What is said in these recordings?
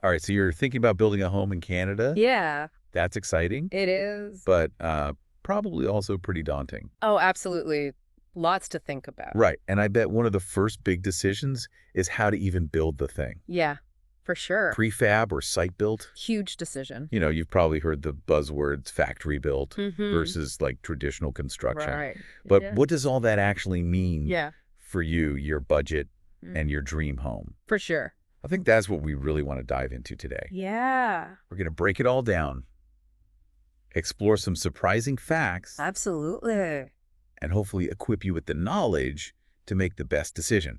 All right, so you're thinking about building a home in Canada? Yeah, That's exciting, it is. but probably also pretty daunting. Oh, absolutely. Lots to think about. Right, and I bet one of the first big decisions is how to even build the thing. Yeah, for sure. Prefab or site built? Huge decision. You've probably heard the buzzwords factory built Mm-hmm. versus like traditional construction. Right. But Yeah. what does all that actually mean Yeah. for you, your budget, Mm. and your dream home? For sure. I think that's what we really want to dive into today. Yeah. We're going to break it all down, explore some surprising facts, Absolutely. and hopefully equip you with the knowledge to make the best decision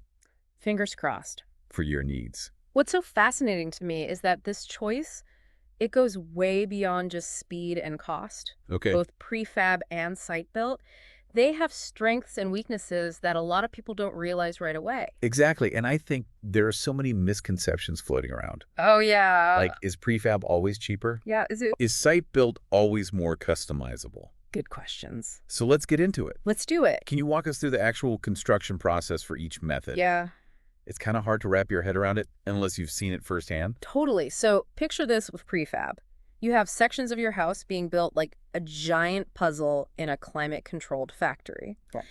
Fingers crossed. for your needs. What's so fascinating to me is that this choice, it goes way beyond just speed and cost. Okay. Both prefab and site built, they have strengths and weaknesses that a lot of people don't realize right away. Exactly. And I think there are so many misconceptions floating around. Oh, yeah. Like, is prefab always cheaper? Yeah, is it? Is site built always more customizable? Good questions. So let's get into it. Let's do it. Can you walk us through the actual construction process for each method? Yeah, It's kind of hard to wrap your head around it unless you've seen it firsthand. totally. So picture this with prefab. You have sections of your house being built like a giant puzzle in a climate-controlled factory. Yeah.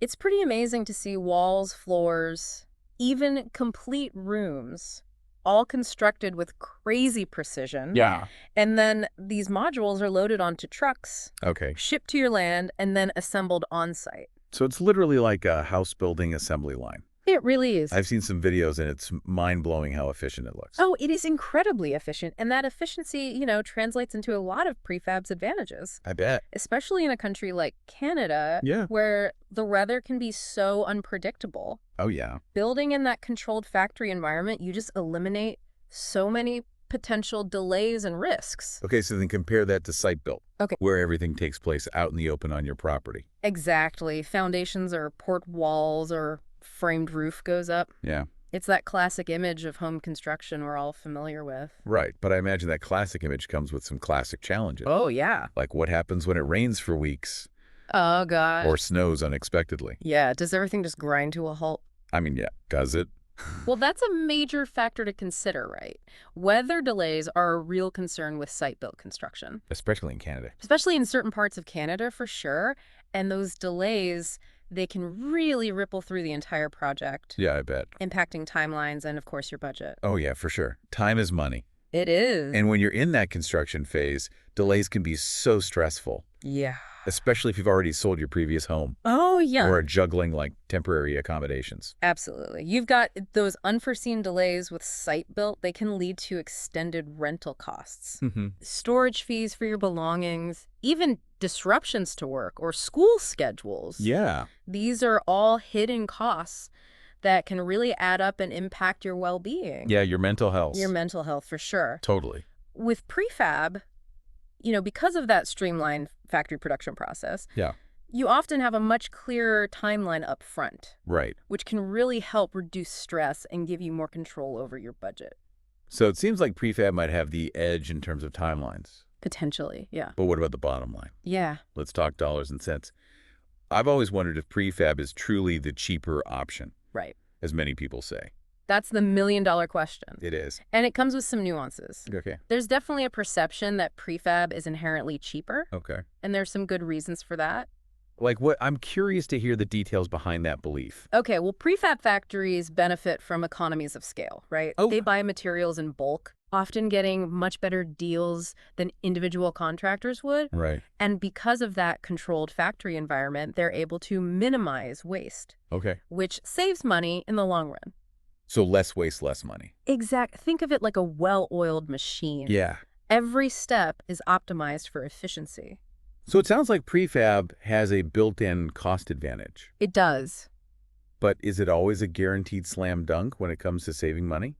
It's pretty amazing to see walls, floors, even complete rooms, all constructed with crazy precision. Yeah. And then these modules are loaded onto trucks, Okay. shipped to your land, and then assembled on-site. So it's literally like a house building assembly line. It really is. I've seen some videos and it's mind-blowing how efficient it looks. Oh, it is incredibly efficient, and that efficiency, translates into a lot of prefab's advantages, I bet. especially in a country like Canada, Yeah. where the weather can be so unpredictable. Oh, yeah. Building in that controlled factory environment, you just eliminate so many potential delays and risks. Okay, so then compare that to site built. Okay. Where everything takes place out in the open on your property. Exactly. Foundations or port walls or framed roof goes up. Yeah. It's that classic image of home construction we're all familiar with. Right, but I imagine that classic image comes with some classic challenges. Oh, yeah. Like what happens when it rains for weeks Oh, gosh. or snows unexpectedly? Yeah, does everything just grind to a halt? I mean, yeah, does it? Well, that's a major factor to consider, right? Weather delays are a real concern with site-built construction, Especially in Canada. especially in certain parts of Canada for sure. And those delays, they can really ripple through the entire project, Yeah, I bet. impacting timelines and, of course, your budget. Oh, yeah, for sure. Time is money. It is. And when you're in that construction phase, delays can be so stressful, Yeah. especially if you've already sold your previous home Oh, yeah. or are juggling like temporary accommodations. Absolutely. You've got those unforeseen delays with site built. They can lead to extended rental costs, storage fees for your belongings, even disruptions to work or school schedules. Yeah. These are all hidden costs that can really add up and impact your well-being. Yeah, your mental health. Your mental health, for sure. Totally. With prefab, because of that streamlined factory production process, Yeah. you often have a much clearer timeline up front, Right. which can really help reduce stress and give you more control over your budget. So it seems like prefab might have the edge in terms of timelines. Potentially, yeah. But what about the bottom line? Yeah. Let's talk dollars and cents. I've always wondered if prefab is truly the cheaper option, Right. as many people say. That's the million-dollar question. It is. And it comes with some nuances. Okay. There's definitely a perception that prefab is inherently cheaper, Okay. and there's some good reasons for that. Like what? I'm curious to hear the details behind that belief. Okay, well, prefab factories benefit from economies of scale, right? Oh. They buy materials in bulk, often getting much better deals than individual contractors would. Right. And because of that controlled factory environment, they're able to minimize waste, Okay. which saves money in the long run. So less waste, less money. Think of it like a well-oiled machine. Yeah. Every step is optimized for efficiency. So it sounds like prefab has a built-in cost advantage. It does. But is it always a guaranteed slam dunk when it comes to saving money?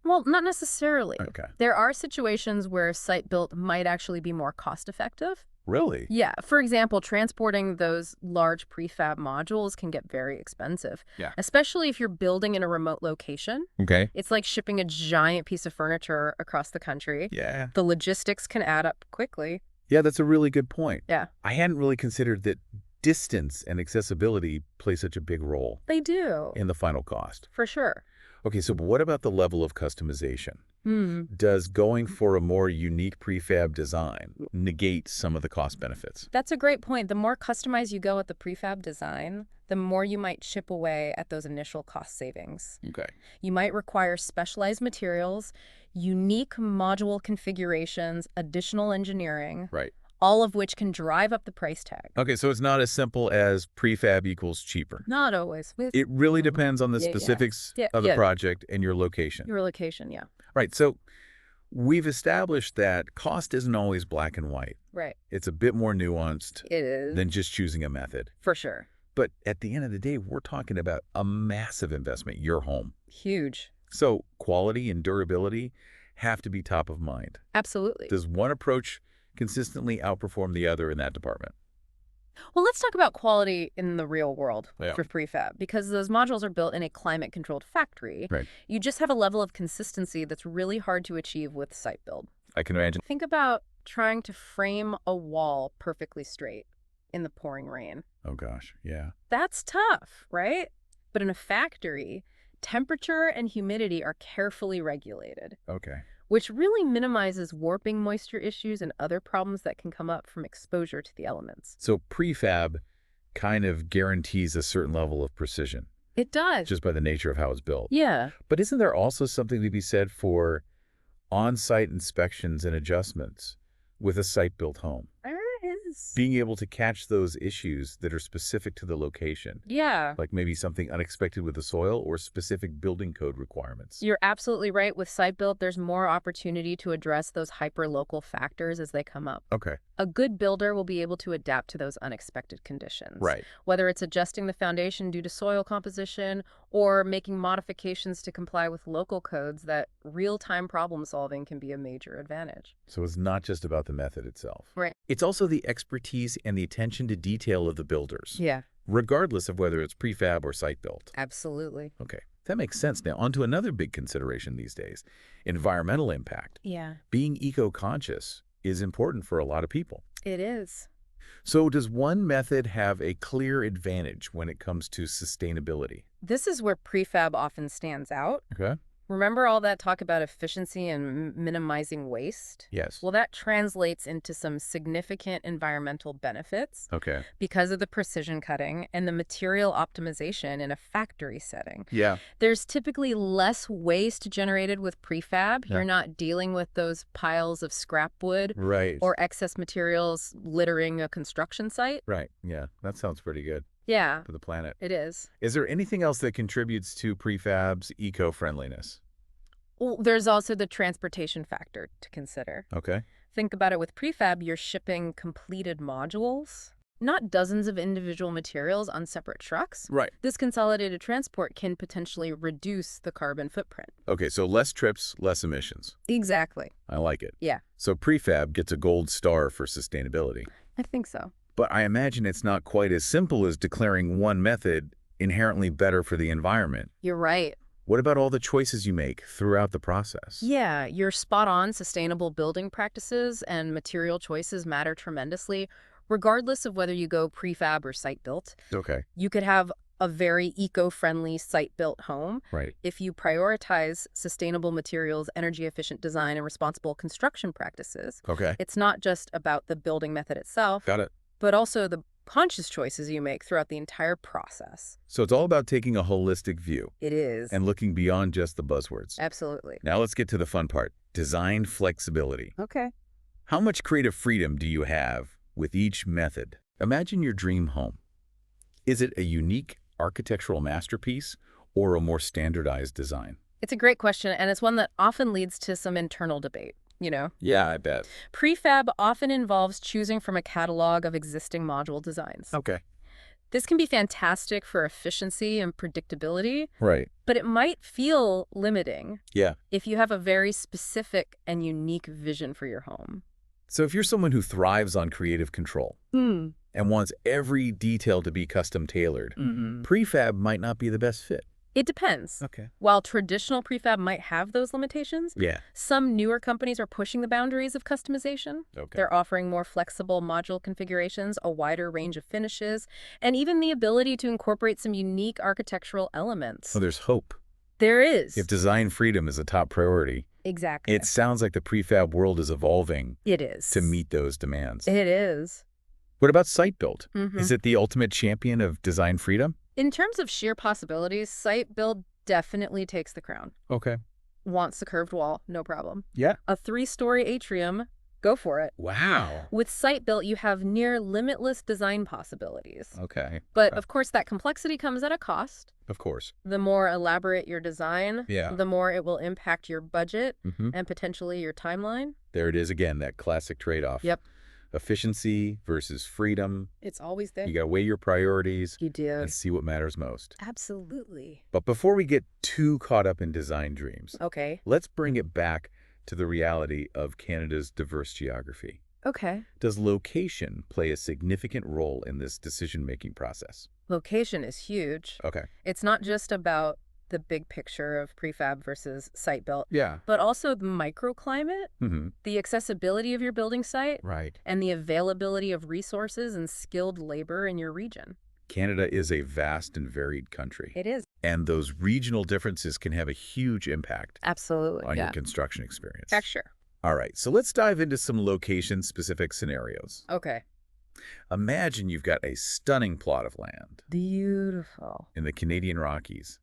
Well, not necessarily. Okay. There are situations where site-built might actually be more cost-effective. Really? Yeah. For example, transporting those large prefab modules can get very expensive. Yeah. Especially if you're building in a remote location. Okay. It's like shipping a giant piece of furniture across the country. Yeah. The logistics can add up quickly. Yeah, that's a really good point. Yeah. I hadn't really considered that distance and accessibility play such a big role They do. in the final cost. For sure. Okay, so what about the level of customization? Does going for a more unique prefab design negate some of the cost benefits? That's a great point. The more customized you go with the prefab design, the more you might chip away at those initial cost savings. Okay. You might require specialized materials, unique module configurations, additional engineering, Right. all of which can drive up the price tag. Okay, so it's not as simple as prefab equals cheaper. Not always. It really depends on the Yeah, yeah. specifics Yeah, of the yeah. project and your location. Your location, yeah. Right, so we've established that cost isn't always black and white. Right. It's a bit more nuanced It is. than just choosing a method. For sure. But at the end of the day, we're talking about a massive investment, your home. Huge. So quality and durability have to be top of mind. Absolutely. Does one approach consistently outperform the other in that department? Well, let's talk about quality in the real world Yeah. for prefab, because those modules are built in a climate-controlled factory. Right. You just have a level of consistency that's really hard to achieve with site build. I can imagine. Think about trying to frame a wall perfectly straight in the pouring rain. Oh, gosh. Yeah. That's tough, right? But in a factory, temperature and humidity are carefully regulated, Okay. which really minimizes warping, moisture issues, and other problems that can come up from exposure to the elements. So prefab kind of guarantees a certain level of precision It does. just by the nature of how it's built. Yeah. But isn't there also something to be said for on-site inspections and adjustments with a site-built home? There is. Being able to catch those issues that are specific to the location, Yeah. like maybe something unexpected with the soil or specific building code requirements. You're absolutely right. With site build, there's more opportunity to address those hyper-local factors as they come up. Okay. A good builder will be able to adapt to those unexpected conditions. Right. Whether it's adjusting the foundation due to soil composition or making modifications to comply with local codes, that real-time problem solving can be a major advantage. So it's not just about the method itself. Right. It's also the expertise and the attention to detail of the builders, Yeah, regardless of whether it's prefab or site-built. absolutely. Okay, that makes sense. Now, on to another big consideration these days, environmental impact. Yeah, Being eco-conscious is important for a lot of people. it is. So does one method have a clear advantage when it comes to sustainability? This is where prefab often stands out. Okay. Remember all that talk about efficiency and minimizing waste? Yes. Well, that translates into some significant environmental benefits Okay. because of the precision cutting and the material optimization in a factory setting. Yeah. There's typically less waste generated with prefab. Yeah. You're not dealing with those piles of scrap wood Right. or excess materials littering a construction site. Right. Yeah, that sounds pretty good Yeah, for the planet. it is. Is there anything else that contributes to prefab's eco-friendliness? Well, there's also the transportation factor to consider. Okay. Think about it with prefab, you're shipping completed modules, not dozens of individual materials on separate trucks. Right. This consolidated transport can potentially reduce the carbon footprint. Okay, so less trips, less emissions. Exactly. I like it. Yeah, So prefab gets a gold star for sustainability. I think so. But I imagine it's not quite as simple as declaring one method inherently better for the environment. You're right. What about all the choices you make throughout the process? Yeah, you're spot on. Sustainable building practices and material choices matter tremendously, regardless of whether you go prefab or site-built. Okay. You could have a very eco-friendly site-built home Right. if you prioritize sustainable materials, energy-efficient design, and responsible construction practices. Okay. It's not just about the building method itself, Got it. but also the conscious choices you make throughout the entire process. So it's all about taking a holistic view It is. and looking beyond just the buzzwords. Absolutely. Now let's get to the fun part, design flexibility. Okay. How much creative freedom do you have with each method? Imagine your dream home. Is it a unique architectural masterpiece or a more standardized design? It's a great question, and it's one that often leads to some internal debate. Yeah, I bet. Prefab often involves choosing from a catalog of existing module designs. Okay. This can be fantastic for efficiency and predictability, Right. but it might feel limiting Yeah. if you have a very specific and unique vision for your home. So if you're someone who thrives on creative control and wants every detail to be custom tailored, prefab might not be the best fit. It depends. Okay. While traditional prefab might have those limitations, Yeah. some newer companies are pushing the boundaries of customization. Okay. They're offering more flexible module configurations, a wider range of finishes, and even the ability to incorporate some unique architectural elements. So there's hope. There is. If design freedom is a top priority, Exactly. It sounds like the prefab world is evolving It is. to meet those demands. It is. What about site-built? Mm-hmm. Is it the ultimate champion of design freedom? In terms of sheer possibilities, site-built definitely takes the crown. Okay. Wants the curved wall, no problem. Yeah. A 3-story atrium, go for it. Wow. With site-built, you have near limitless design possibilities. Okay. But, of course, that complexity comes at a cost. Of course. The more elaborate your design, the more it will impact your budget and potentially your timeline. There it is again, that classic trade-off. Yep. Efficiency versus freedom. It's always there. You got to weigh your priorities You do. and see what matters most. Absolutely. But before we get too caught up in design dreams, Okay. let's bring it back to the reality of Canada's diverse geography. Okay. Does location play a significant role in this decision-making process? Location is huge. Okay. It's not just about the big picture of prefab versus site-built, Yeah. but also the microclimate, Mm-hmm. the accessibility of your building site, Right. and the availability of resources and skilled labor in your region. Canada is a vast and varied country. It is. And those regional differences can have a huge impact Absolutely. on your construction experience. Yeah, sure. All right, so let's dive into some location-specific scenarios. Okay. Imagine you've got a stunning plot of land Beautiful. in the Canadian Rockies.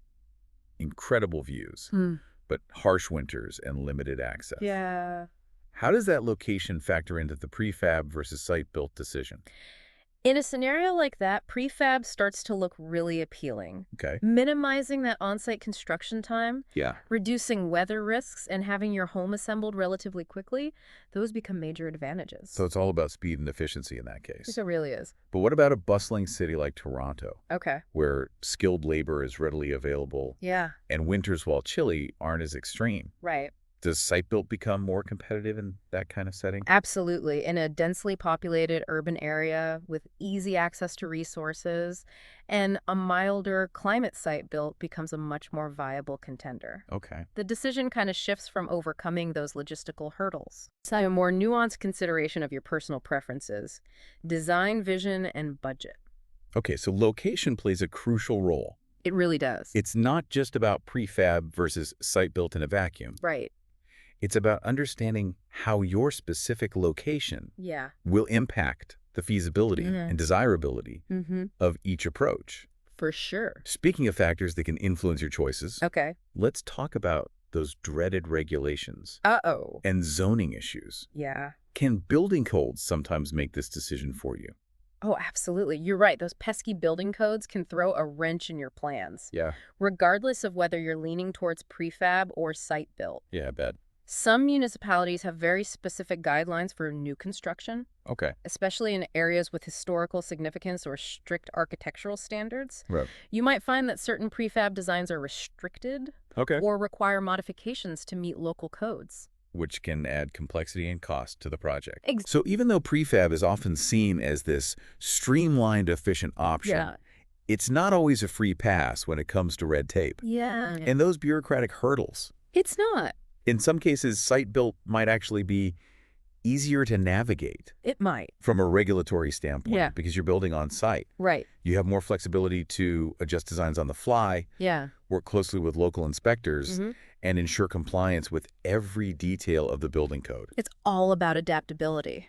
Incredible views, Hmm. but harsh winters and limited access. Yeah. How does that location factor into the prefab versus site-built decision? In a scenario like that, prefab starts to look really appealing. Okay. Minimizing that on-site construction time, Yeah. reducing weather risks, and having your home assembled relatively quickly, those become major advantages. So it's all about speed and efficiency in that case. It really is. But what about a bustling city like Toronto, Okay. where skilled labor is readily available Yeah. and winters, while chilly, aren't as extreme? Right. Does site-built become more competitive in that kind of setting? Absolutely. In a densely populated urban area with easy access to resources and a milder climate, site built becomes a much more viable contender. Okay. The decision kind of shifts from overcoming those logistical hurdles to a more nuanced consideration of your personal preferences, design, vision, and budget. Okay, so location plays a crucial role. It really does. It's not just about prefab versus site-built in a vacuum. Right. It's about understanding how your specific location Yeah. will impact the feasibility and desirability of each approach. For sure. Speaking of factors that can influence your choices, Okay. let's talk about those dreaded regulations Uh-oh. and zoning issues. Yeah. Can building codes sometimes make this decision for you? Oh, absolutely. You're right. Those pesky building codes can throw a wrench in your plans, Yeah. regardless of whether you're leaning towards prefab or site-built. Yeah, I bet. Some municipalities have very specific guidelines for new construction, Okay. especially in areas with historical significance or strict architectural standards. Right. You might find that certain prefab designs are restricted Okay. or require modifications to meet local codes. Which can add complexity and cost to the project. Ex- So even though prefab is often seen as this streamlined, efficient option, Yeah. it's not always a free pass when it comes to red tape. Yeah. And those bureaucratic hurdles. It's not. In some cases, site-built might actually be easier to navigate It might. from a regulatory standpoint Yeah. because you're building on site. Right. You have more flexibility to adjust designs on the fly, Yeah. work closely with local inspectors, Mhm. and ensure compliance with every detail of the building code. It's all about adaptability.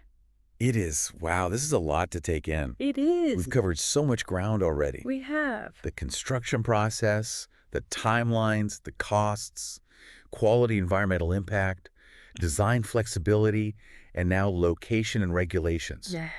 It is. Wow, this is a lot to take in. It is. We've covered so much ground already. We have. The construction process, the timelines, the costs, quality environmental impact, design flexibility, and now location and regulations. Yeah.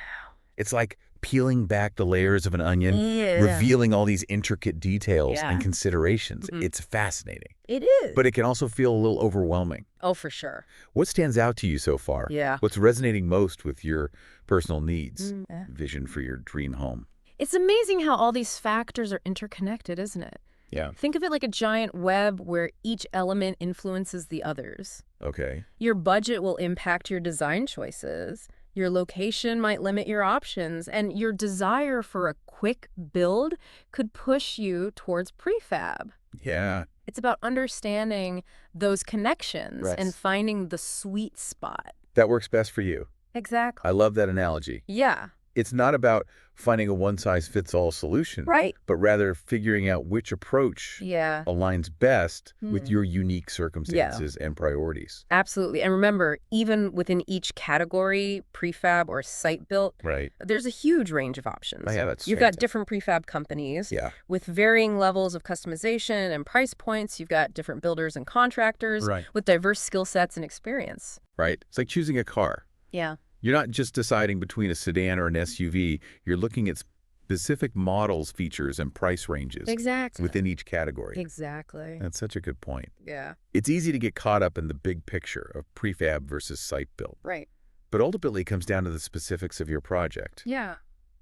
It's like peeling back the layers of an onion, revealing all these intricate details Yeah. and considerations. Mhm. It's fascinating. It is. But it can also feel a little overwhelming. Oh, for sure. What stands out to you so far? Yeah. What's resonating most with your personal needs, Yeah. vision for your dream home? It's amazing how all these factors are interconnected, isn't it? Yeah. Think of it like a giant web where each element influences the others. Okay. Your budget will impact your design choices. Your location might limit your options, and your desire for a quick build could push you towards prefab. Yeah. It's about understanding those connections Right. and finding the sweet spot. That works best for you. Exactly. I love that analogy. Yeah. It's not about finding a one-size-fits-all solution, Right. but rather figuring out which approach Yeah. aligns best with Hmm. your unique Yeah. circumstances and priorities. Absolutely. And remember, even within each category, prefab or site-built, Right. there's a huge range of Oh, options. yeah, that's You've got fantastic. different prefab companies Yeah. with varying levels of customization and price points. You've got different builders and contractors Right. with diverse skill sets and experience. Right. It's like choosing a car. Yeah. You're not just deciding between a sedan or an SUV. You're looking at specific models, features, and price ranges Exactly. within each category. Exactly. That's such a good point. Yeah. It's easy to get caught up in the big picture of prefab versus site-built, Right. but ultimately it comes down to the specifics of your project Yeah.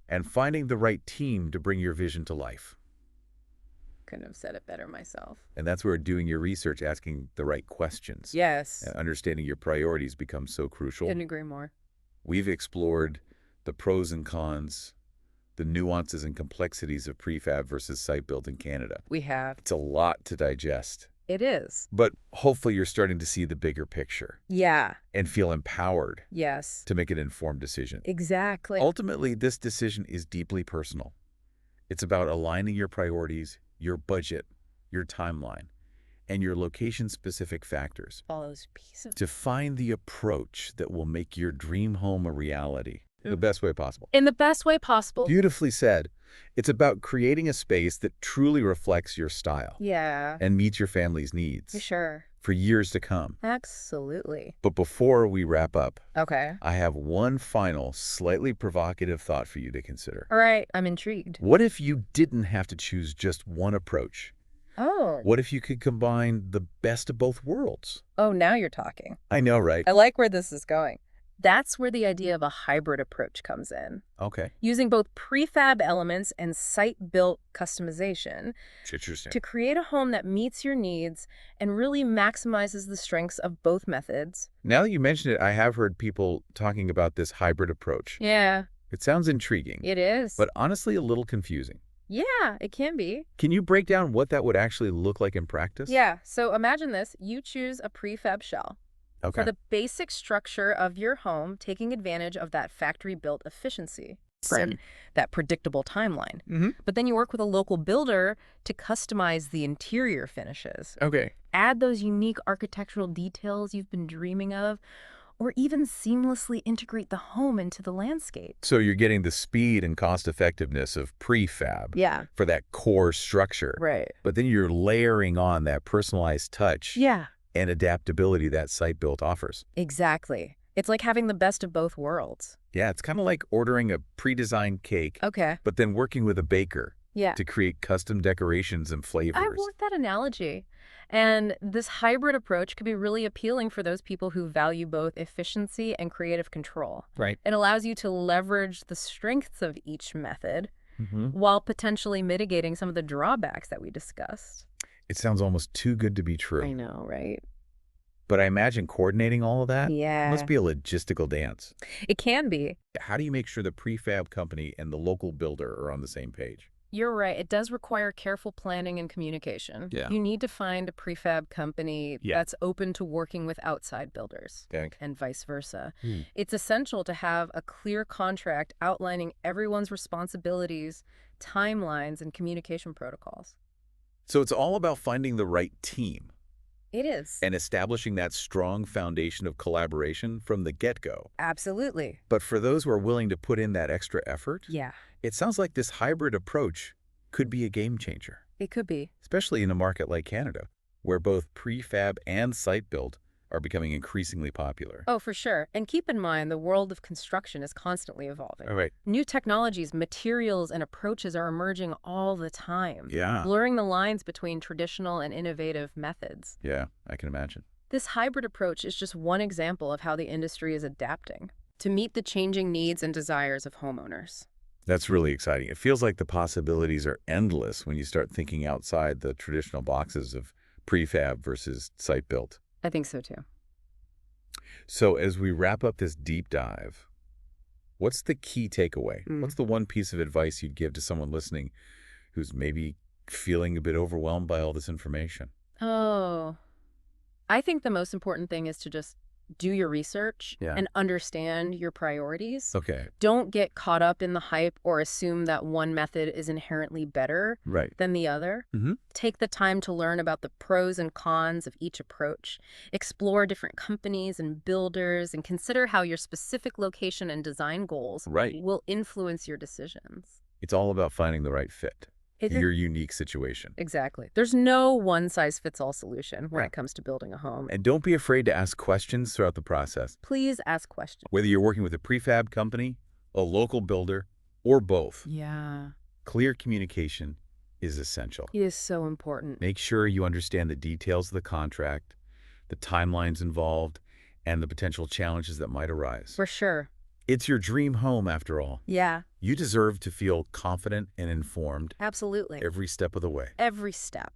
and finding the right team to bring your vision to life. Couldn't have said it better myself. And that's where doing your research, asking the right questions, Yes. and understanding your priorities becomes so crucial. Couldn't agree more. We've explored the pros and cons, the nuances and complexities of prefab versus site-built in Canada. We have. It's a lot to digest, It is. but hopefully you're starting to see the bigger picture Yeah. and feel empowered Yes. to make an informed decision. Exactly. Ultimately, this decision is deeply personal. It's about aligning your priorities, your budget, your timeline, and your location-specific factors All those pieces. to find the approach that will make your dream home a reality the best way possible. In the best way possible. Beautifully said. It's about creating a space that truly reflects your style Yeah. and meets your family's needs For sure. for years to come. Absolutely. But before we wrap up, Okay. I have one final, slightly provocative thought for you to consider. All right. I'm intrigued. What if you didn't have to choose just one approach? Oh. What if you could combine the best of both worlds? Oh, now you're talking. I know, right? I like where this is going. That's where the idea of a hybrid approach comes in. Okay. Using both prefab elements and site-built customization Interesting. to create a home that meets your needs and really maximizes the strengths of both methods. Now that you mention it, I have heard people talking about this hybrid approach. Yeah, It sounds intriguing, it is. but honestly a little confusing. Yeah, it can be. Can you break down what that would actually look like in practice? Yeah, so imagine this. You choose a prefab shell Okay. for the basic structure of your home, taking advantage of that factory-built efficiency and that predictable timeline. But then you work with a local builder to customize the interior finishes. Okay. Add those unique architectural details you've been dreaming of, or even seamlessly integrate the home into the landscape. So you're getting the speed and cost effectiveness of prefab Yeah. for that core structure. Right. But then you're layering on that personalized touch Yeah. and adaptability that site-built offers. Exactly. It's like having the best of both worlds. Yeah, it's kind of like ordering a pre-designed cake, Okay. but then working with a baker Yeah. to create custom decorations and I flavors. like that analogy. And this hybrid approach could be really appealing for those people who value both efficiency and creative control. Right. It allows you to leverage the strengths of each method Mm-hmm. while potentially mitigating some of the drawbacks that we discussed. It sounds almost too good to be true. I know, right? But I imagine coordinating all of that Yeah. must be a logistical dance. It can be. How do you make sure the prefab company and the local builder are on the same page? You're right. It does require careful planning and communication. Yeah. You need to find a prefab company that's open to working with outside builders. Okay. And vice versa. Hmm. It's essential to have a clear contract outlining everyone's responsibilities, timelines, and communication protocols. So it's all about finding the right team It is. and establishing that strong foundation of collaboration from the get-go. Absolutely. But for those who are willing to put in that extra effort, Yeah, it sounds like this hybrid approach could be a game changer, it could be. especially in a market like Canada, where both prefab and site-built are becoming increasingly popular. Oh, for sure. And keep in mind, the world of construction is constantly evolving. All right. New technologies, materials, and approaches are emerging all the time, Yeah. blurring the lines between traditional and innovative methods. Yeah, I can imagine. This hybrid approach is just one example of how the industry is adapting to meet the changing needs and desires of homeowners. That's really exciting. It feels like the possibilities are endless when you start thinking outside the traditional boxes of prefab versus site-built. I think so too. So as we wrap up this deep dive, what's the key takeaway? What's the one piece of advice you'd give to someone listening who's maybe feeling a bit overwhelmed by all this information? Oh, I think the most important thing is to just do your research Yeah. and understand your priorities. Okay. Don't get caught up in the hype or assume that one method is inherently better Right. than the other. Mm-hmm. Take the time to learn about the pros and cons of each approach. Explore different companies and builders and consider how your specific location and design goals Right. will influence your decisions. It's all about finding the right fit for It- your unique situation. Exactly. There's no one-size-fits-all solution when Yeah. it comes to building a home. And don't be afraid to ask questions throughout the process. Please ask questions. Whether you're working with a prefab company, a local builder, or both, Yeah, clear communication is essential. it is so important. Make sure you understand the details of the contract, the timelines involved, and the potential challenges that might arise. For sure. It's your dream home, after all. Yeah, You deserve to feel confident and informed absolutely. every step of the way. Every step.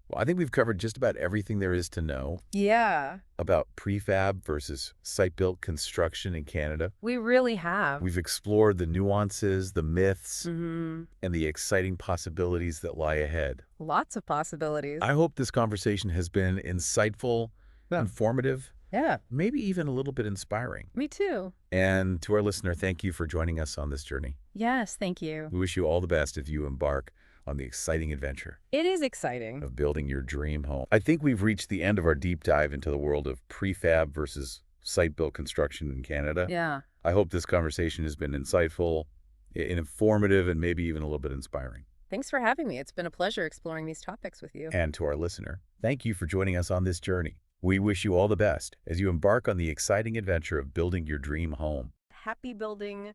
Well, I think we've covered just about everything there is to know Yeah, about prefab versus site-built construction in Canada. we really have. We've explored the nuances, the myths, Mm-hmm. and the exciting possibilities that lie ahead. Lots of possibilities. I hope this conversation has been insightful, informative, Yeah, maybe even a little bit inspiring. me too. And to our listener, thank you for joining us on this journey. Yes, thank you. We wish you all the best as you embark on the exciting adventure It is exciting. of building your dream home. I think we've reached the end of our deep dive into the world of prefab versus site-built construction in Canada. Yeah. I hope this conversation has been insightful, informative, and maybe even a little bit inspiring. Thanks for having me. It's been a pleasure exploring these topics with you. And to our listener, thank you for joining us on this journey. We wish you all the best as you embark on the exciting adventure of building your dream home. Happy building.